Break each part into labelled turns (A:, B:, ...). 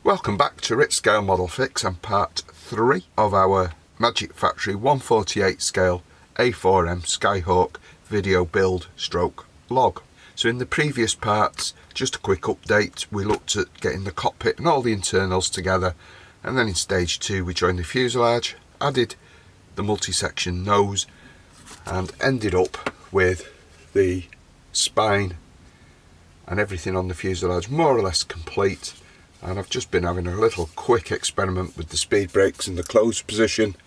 A: Welcome back to Rit Scale Model Fix and part 3 of our Magic Factory 1/48 scale A4M Skyhawk video build stroke log. So in the previous parts, just a quick update, we looked at getting the cockpit and all the internals together, and then in stage 2 we joined the fuselage, added the multi-section nose and ended up with the spine and everything on the fuselage more or less complete. And I've just been having a little quick experiment with the speed brakes in the closed position,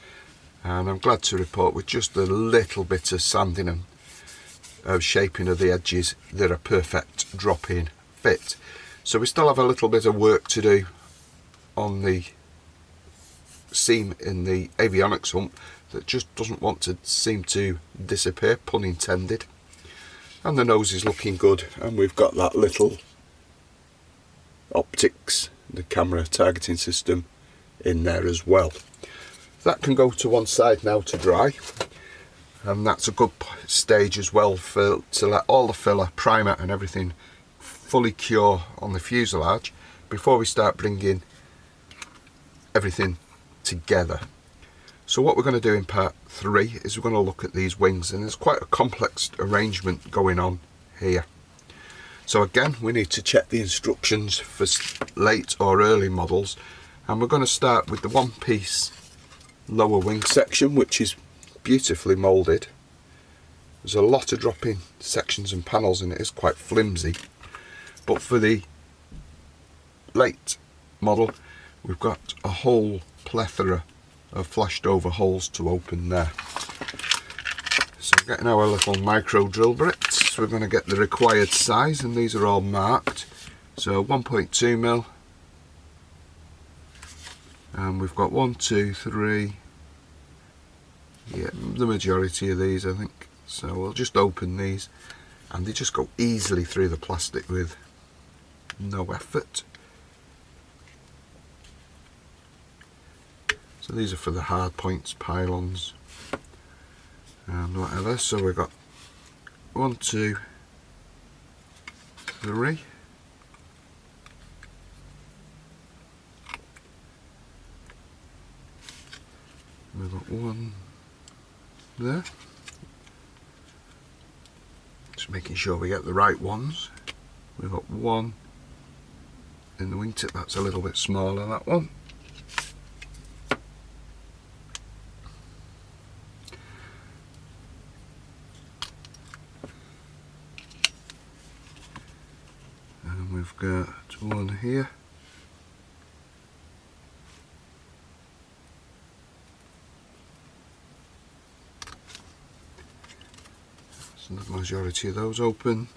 A: and I'm glad to report with just a little bit of sanding and shaping of the edges, they're a perfect drop-in fit. So we still have a little bit of work to do on the seam in the avionics hump that just doesn't want to seem to disappear, pun intended. And the nose is looking good, and we've got that little optics, the camera targeting system in there as well. That can go to one side now to dry, and that's a good stage as well to let all the filler, primer and everything fully cure on the fuselage before we start bringing everything together. So what we're going to do in part 3 is we're going to look at these wings, and there's quite a complex arrangement going on here. So again, we need to check the instructions for late or early models, and we're going to start with the one piece lower wing section, which is beautifully moulded. There's a lot of drop-in sections and panels, and it is quite flimsy. But for the late model, we've got a whole plethora of flashed over holes to open there. So we're getting our little micro drill bits. We're going to get the required size, and these are all marked. So 1.2mm, and we've got 1, 2, 3, yeah, the majority of these I think. So we'll just open these, and they just go easily through the plastic with no effort. So these are for the hard points, pylons and whatever. So we've got 1, 2, 3, we've got 1 there, just making sure we get the right ones. We've got 1 in the wingtip, that's a little bit smaller, that one. We've got 1 here, so the majority of those open, and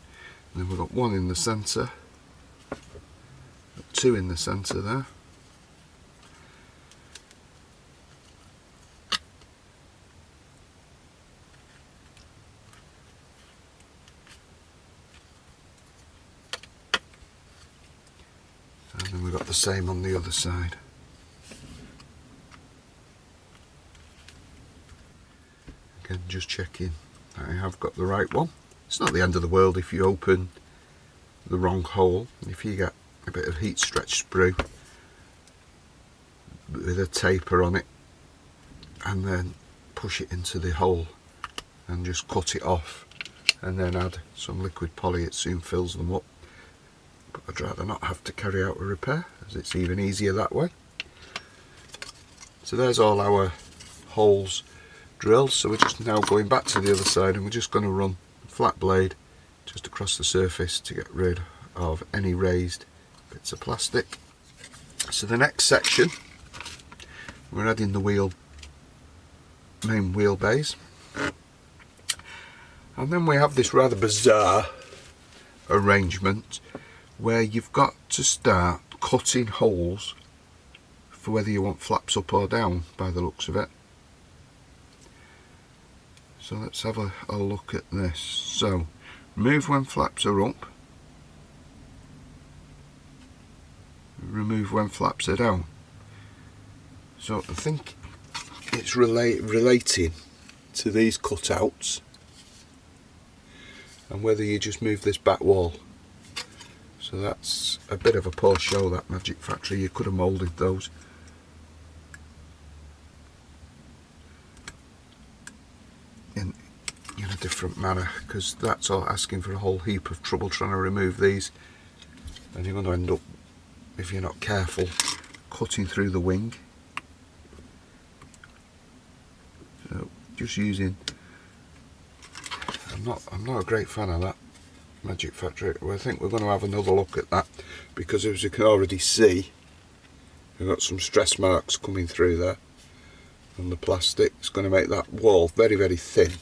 A: then we've got 1 in the centre, 2 in the centre there, and then we've got the same on the other side. Again, just checking that I have got the right one. It's not the end of the world if you open the wrong hole. If you get a bit of heat stretch sprue with a taper on it and then push it into the hole and just cut it off and then add some liquid poly, it soon fills them up. But I'd rather not have to carry out a repair, as it's even easier that way. So there's all our holes drilled. So we're just now going back to the other side, and we're just going to run a flat blade just across the surface to get rid of any raised bits of plastic. So the next section, we're adding the main wheelbase, and then we have this rather bizarre arrangement where you've got to start cutting holes for whether you want flaps up or down by the looks of it. So let's have a look at this. So remove when flaps are up, remove when flaps are down. So I think it's relating to these cutouts and whether you just move this back wall. So that's a bit of a poor show, that Magic Factory. You could have moulded those. In a different manner, because that's all asking for a whole heap of trouble trying to remove these, and you're going to end up, if you're not careful, cutting through the wing. So just using, I'm not a great fan of that Magic Factory. Well, I think we're going to have another look at that, because as you can already see, we've got some stress marks coming through there on the plastic. It's going to make that wall very, very thin.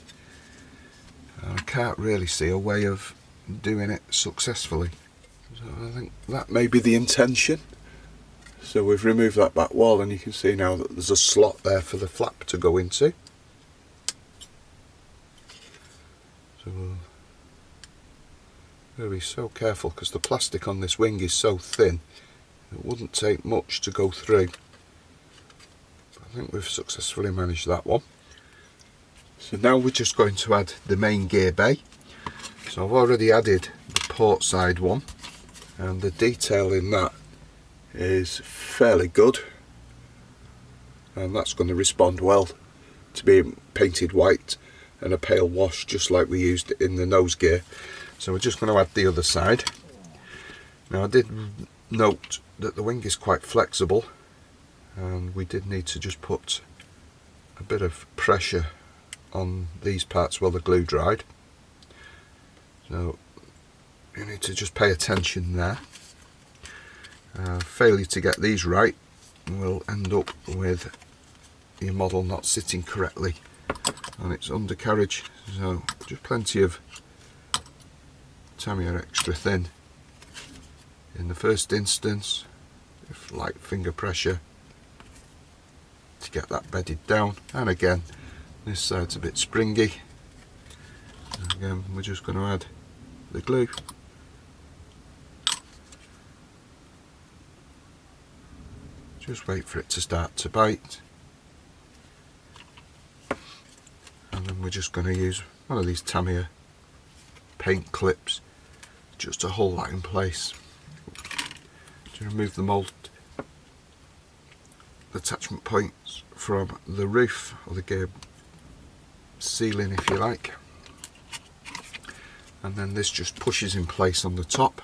A: I can't really see a way of doing it successfully. So I think that may be the intention. So we've removed that back wall, and you can see now that there's a slot there for the flap to go into. So we'll be so careful, because the plastic on this wing is so thin, it wouldn't take much to go through. But I think we've successfully managed that one. So now we're just going to add the main gear bay. So I've already added the port side one, and the detail in that is fairly good, and that's going to respond well to being painted white and a pale wash, just like we used in the nose gear. So we're just going to add the other side. Now I did note that the wing is quite flexible, and we did need to just put a bit of pressure on these parts while the glue dried. So you need to just pay attention there. Failure to get these right will end up with your model not sitting correctly on its undercarriage. So just plenty of Tamiya extra thin in the first instance, with light finger pressure to get that bedded down. And again, this side's a bit springy. And again, we're just going to add the glue. Just wait for it to start to bite. And then we're just going to use one of these Tamiya paint clips just to hold that in place. To remove the mould attachment points from the roof, or the gear ceiling if you like, and then this just pushes in place on the top.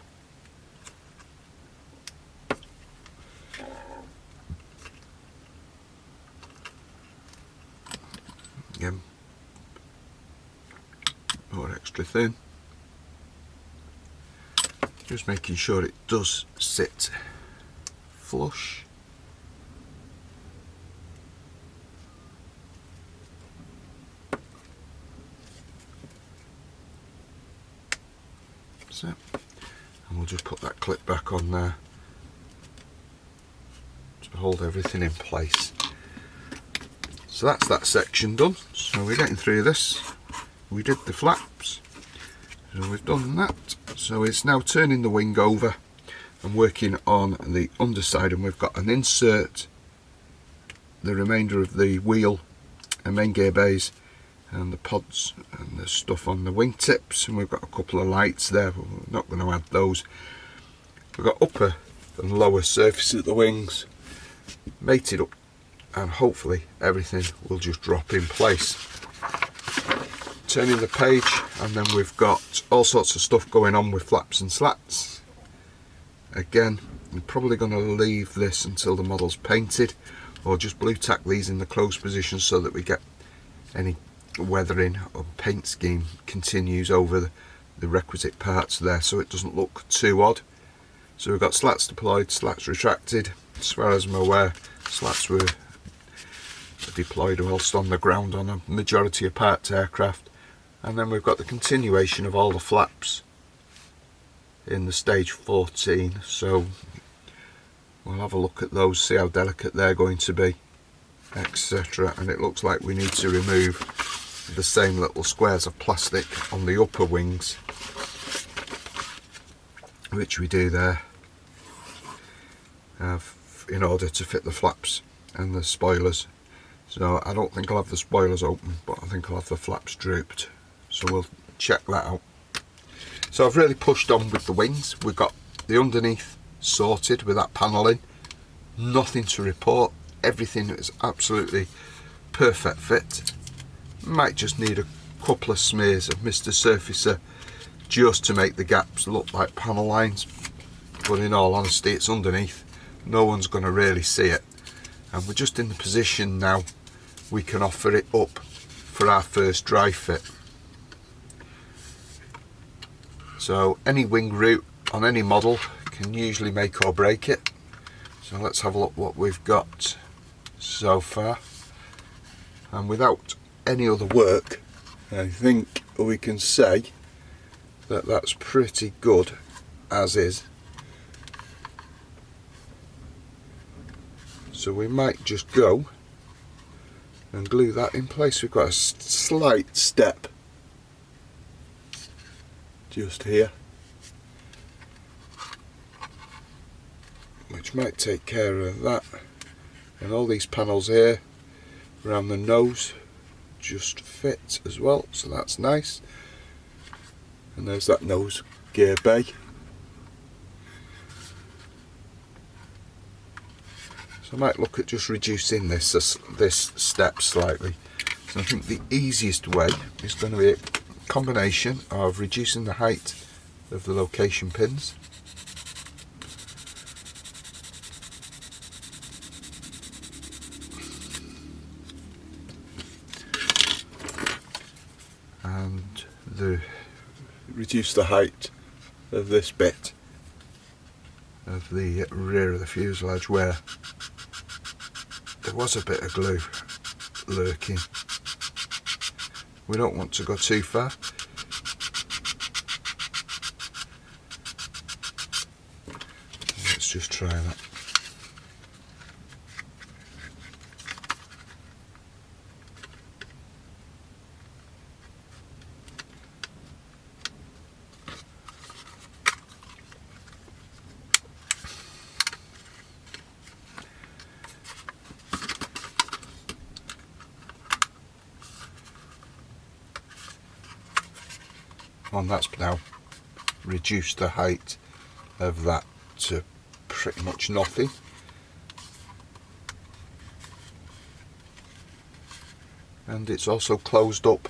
A: Again, more extra thin, just making sure it does sit flush. And we'll just put that clip back on there to hold everything in place. So that's that section done. So we're getting through this. We did the flaps, so we've done that. So it's now turning the wing over and working on the underside, and we've got an insert, the remainder of the wheel and main gear bays and the pods and the stuff on the wingtips, and we've got a couple of lights there, but we're not going to add those. We've got upper and lower surfaces of the wings mated up, and hopefully everything will just drop in place. Turning the page, and then we've got all sorts of stuff going on with flaps and slats. Again, I'm probably going to leave this until the model's painted, or just blue tack these in the closed position so that we get any weathering or paint scheme continues over the requisite parts there, so it doesn't look too odd. So we've got slats deployed, slats retracted. As far as I'm aware, slats were deployed whilst on the ground on a majority of parts aircraft. And then we've got the continuation of all the flaps in the stage 14, so we'll have a look at those, see how delicate they're going to be, etc. And it looks like we need to remove the same little squares of plastic on the upper wings, which we do there, in order to fit the flaps and the spoilers. So I don't think I'll have the spoilers open, but I think I'll have the flaps drooped, so we'll check that out. So I've really pushed on with the wings. We've got the underneath sorted with that panelling, nothing to report, everything is absolutely perfect fit. Might just need a couple of smears of Mr. Surfacer just to make the gaps look like panel lines, but in all honesty it's underneath, no one's going to really see it, and we're just in the position now we can offer it up for our first dry fit. So any wing route on any model can usually make or break it. So let's have a look what we've got so far, and without any other work I think we can say that that's pretty good as is. So we might just go and glue that in place. We've got a slight step just here, which might take care of that, and all these panels here around the nose just fit as well, so that's nice. And there's that nose gear bay. So I might look at just reducing this step slightly. So I think the easiest way is going to be a combination of reducing the height of the location pins and reduce the height of this bit of the rear of the fuselage where there was a bit of glue lurking. We don't want to go too far. Let's just try that. And that's now reduced the height of that to pretty much nothing. And it's also closed up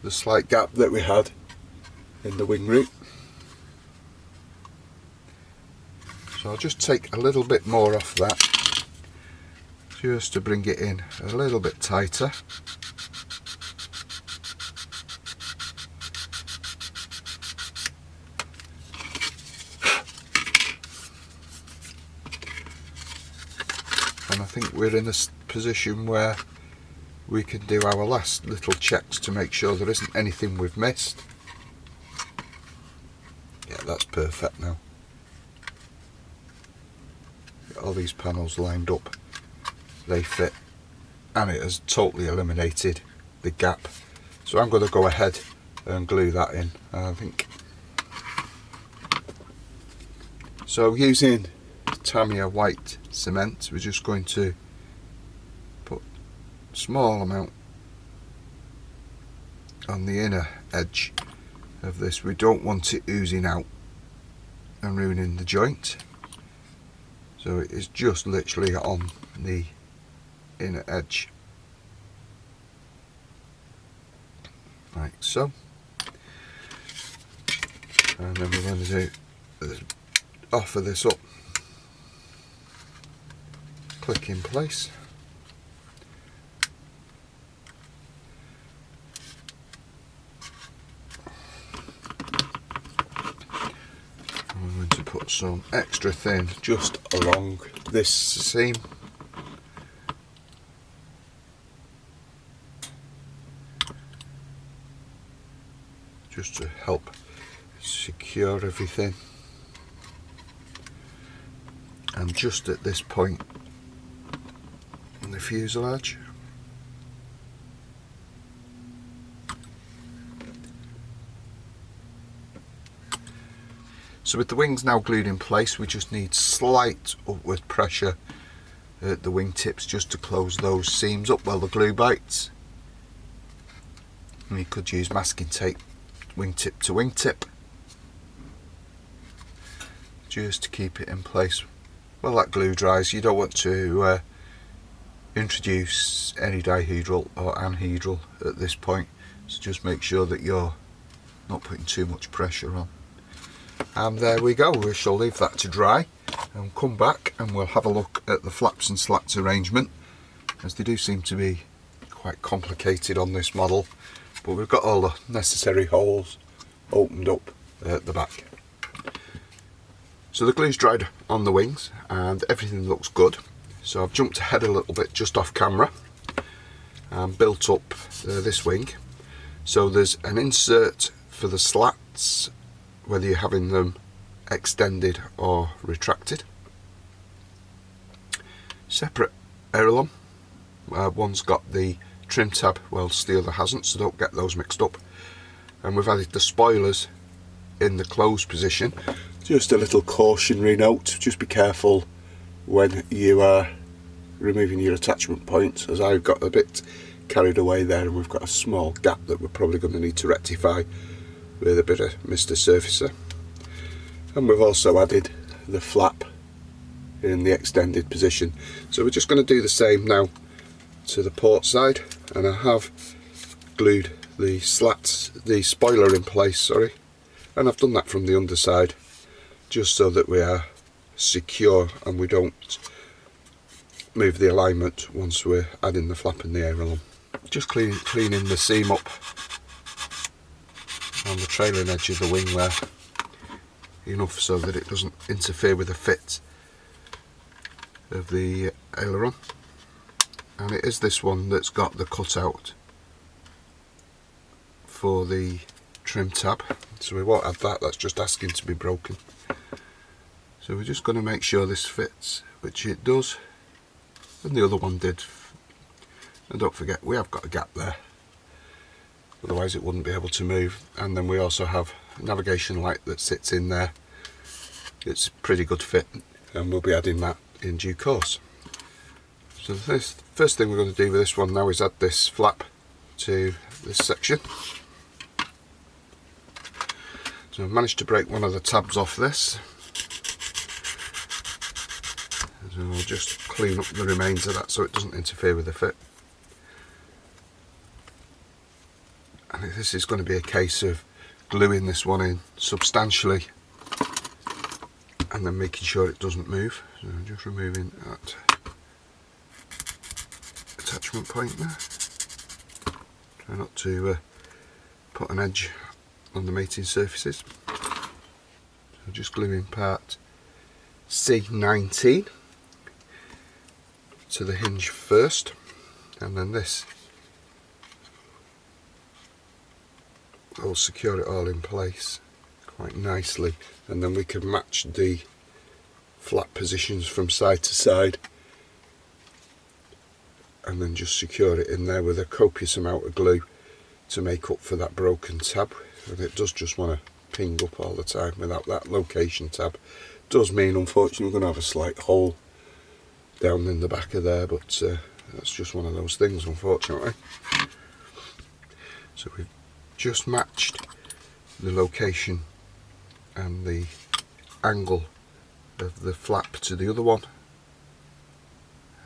A: the slight gap that we had in the wing root. So I'll just take a little bit more off that just to bring it in a little bit tighter. And I think we're in a position where we can do our last little checks to make sure there isn't anything we've missed. Yeah, that's perfect now. Get all these panels lined up, they fit, and it has totally eliminated the gap. So I'm going to go ahead and glue that in, I think. So using Tamiya white cement, we're just going to put a small amount on the inner edge of this. We don't want it oozing out and ruining the joint, so it is just literally on the inner edge, like so. And then we're going to do offer this up, click in place, and we're going to put some extra thin just along this seam, just to help secure everything. And just at this point in the fuselage, so with the wings now glued in place, we just need slight upward pressure at the wingtips just to close those seams up where the glue bites. And you could use masking tape wingtip to wingtip. just to keep it in place while that glue dries. You don't want to introduce any dihedral or anhedral at this point, so just make sure that you're not putting too much pressure on. And there we go. We shall leave that to dry and come back and we'll have a look at the flaps and slats arrangement, as they do seem to be quite complicated on this model, but we've got all the necessary holes opened up at the back. So the glue's dried on the wings and everything looks good. So I've jumped ahead a little bit just off camera and built up this wing. So there's an insert for the slats, whether you're having them extended or retracted. Separate aileron. One's got the trim tab whilst the other hasn't, so don't get those mixed up. And we've added the spoilers in the closed position. Just a little cautionary note, just be careful when you are removing your attachment points, as I've got a bit carried away there and we've got a small gap that we're probably going to need to rectify with a bit of Mr. Surfacer. And we've also added the flap in the extended position. So we're just going to do the same now to the port side, and I have glued the slats, the spoiler in place, sorry, and I've done that from the underside just so that we are secure and we don't move the alignment once we're adding the flap and the aileron. Just cleaning the seam up on the trailing edge of the wing there, enough so that it doesn't interfere with the fit of the aileron. And it is this one that's got the cutout for the trim tab, so we won't add that, that's just asking to be broken. So we're just going to make sure this fits, which it does, and the other one did. And don't forget, we have got a gap there, otherwise it wouldn't be able to move. And then we also have a navigation light that sits in there. It's a pretty good fit, and we'll be adding that in due course. So the first thing we're going to do with this one now is add this flap to this section. So I've managed to break one of the tabs off this. So I'll just clean up the remains of that so it doesn't interfere with the fit. And this is going to be a case of gluing this one in substantially and then making sure it doesn't move. So I'm just removing that attachment point there. Try not to put an edge on the mating surfaces. So just gluing part C19 to the hinge first, and then this will secure it all in place quite nicely, and then we can match the flap positions from side to side and then just secure it in there with a copious amount of glue to make up for that broken tab. And it does just want to ping up all the time without that location tab. It does mean unfortunately we're going to have a slight hole down in the back of there, but that's just one of those things, unfortunately. So we've just matched the location and the angle of the flap to the other one,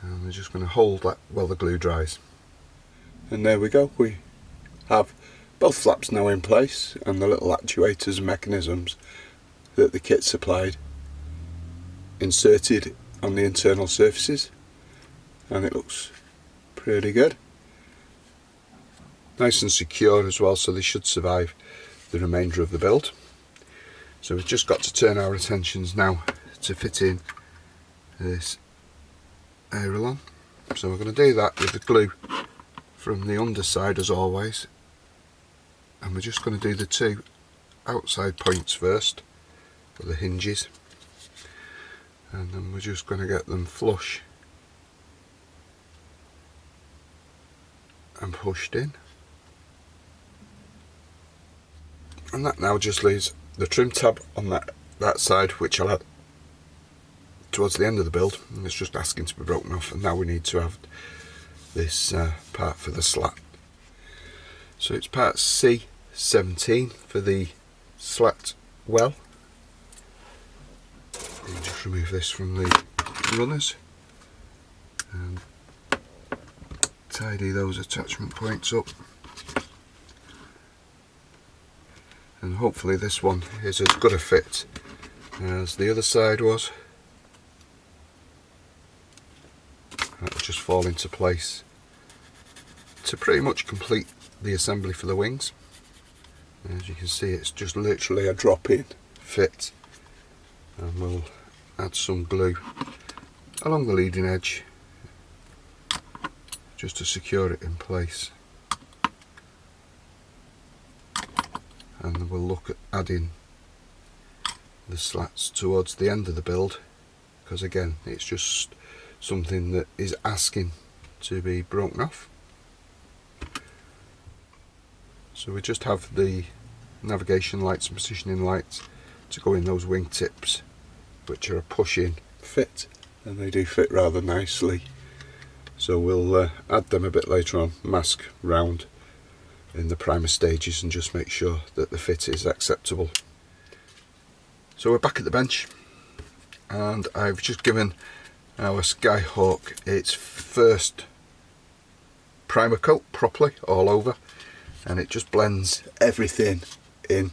A: and we're just going to hold that while the glue dries. And there we go, we have both flaps now in place and the little actuators and mechanisms that the kit supplied inserted on the internal surfaces, and it looks pretty good. Nice and secure as well, so they should survive the remainder of the build. So we've just got to turn our attentions now to fit in this aileron. So we're going to do that with the glue from the underside as always, and we're just going to do the two outside points first for the hinges, and then we're just going to get them flush and pushed in. And that now just leaves the trim tab on that side, which I'll add towards the end of the build, and it's just asking to be broken off. And now we need to have this part for the slat. So it's part C17 for the slat well. just remove this from the runners and tidy those attachment points up, and hopefully this one is as good a fit as the other side was. That'll just fall into place to pretty much complete the assembly for the wings. As you can see, it's just literally a drop-in fit, and we'll add some glue along the leading edge just to secure it in place, and we'll look at adding the slats towards the end of the build, because again it's just something that is asking to be broken off. So we just have the navigation lights and positioning lights to go in those wing tips, which are a push-in fit, and they do fit rather nicely. So we'll add them a bit later on, mask round in the primer stages, and just make sure that the fit is acceptable. So we're back at the bench, and I've just given our Skyhawk its first primer coat properly all over, and it just blends everything in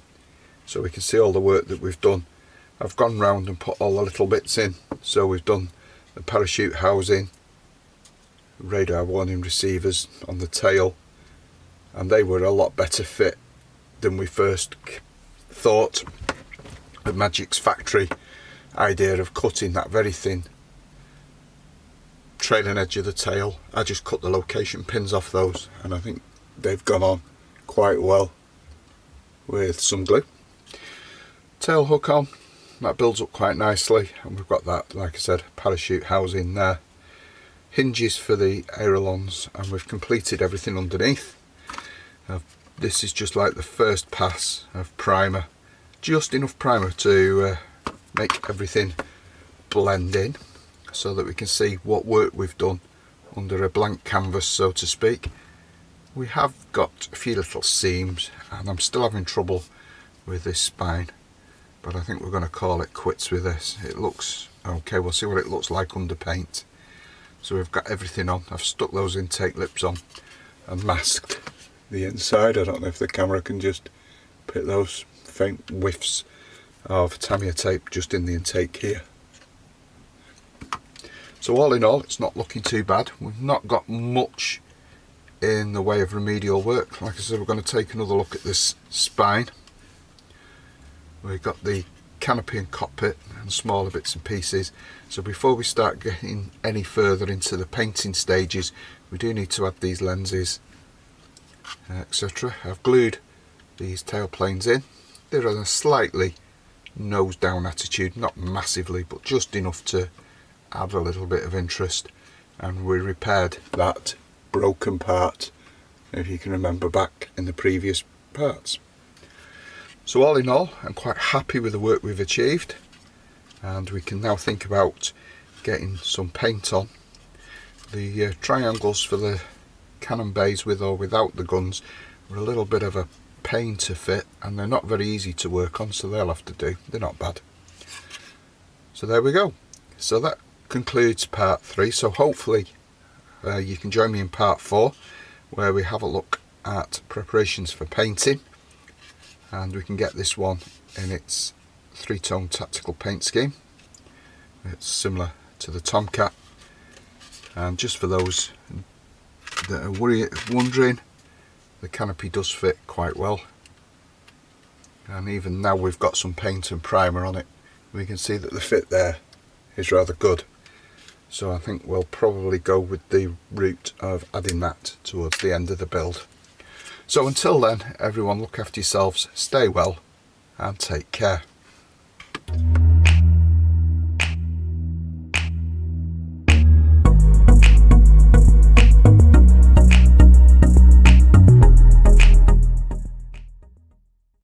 A: so we can see all the work that we've done. I've gone round and put all the little bits in, so we've done the parachute housing, radar warning receivers on the tail, and they were a lot better fit than we first thought. The Magic's factory idea of cutting that very thin trailing edge of the tail, I just cut the location pins off those, and I think they've gone on quite well with some glue. Tail hook on, that builds up quite nicely, and we've got that, like I said, parachute housing there, hinges for the ailerons, and we've completed everything underneath. This is just like the first pass of primer, just enough primer to make everything blend in so that we can see what work we've done under a blank canvas, so to speak. We have got a few little seams, and I'm still having trouble with this spine, but I think we're going to call it quits with this. It looks okay. We'll see what it looks like under paint. So we've got everything on. I've stuck those intake lips on and masked the inside. I don't know if the camera can just pick those faint whiffs of Tamiya tape just in the intake here. So all in all, it's not looking too bad. We've not got much in the way of remedial work. Like I said, we're going to take another look at this spine. We've got the canopy and cockpit and smaller bits and pieces. So before we start getting any further into the painting stages, we do need to add these lenses, etc. I've glued these tail planes in. They're in a slightly nose down attitude, not massively, but just enough to add a little bit of interest. And we repaired that broken part, if you can remember back in the previous parts. So all in all, I'm quite happy with the work we've achieved, and we can now think about getting some paint on. The triangles for the cannon bays with or without the guns were a little bit of a pain to fit, and they're not very easy to work on, so they'll have to do. They're not bad. So there we go. So that concludes part 3. So hopefully you can join me in part 4, where we have a look at preparations for painting, and we can get this one in its 3-tone tactical paint scheme. It's similar to the Tomcat, and just for those that are wondering, the canopy does fit quite well, and even now we've got some paint and primer on it, we can see that the fit there is rather good. So I think we'll probably go with the route of adding that towards the end of the build. So until then, everyone, look after yourselves, stay well, and take care.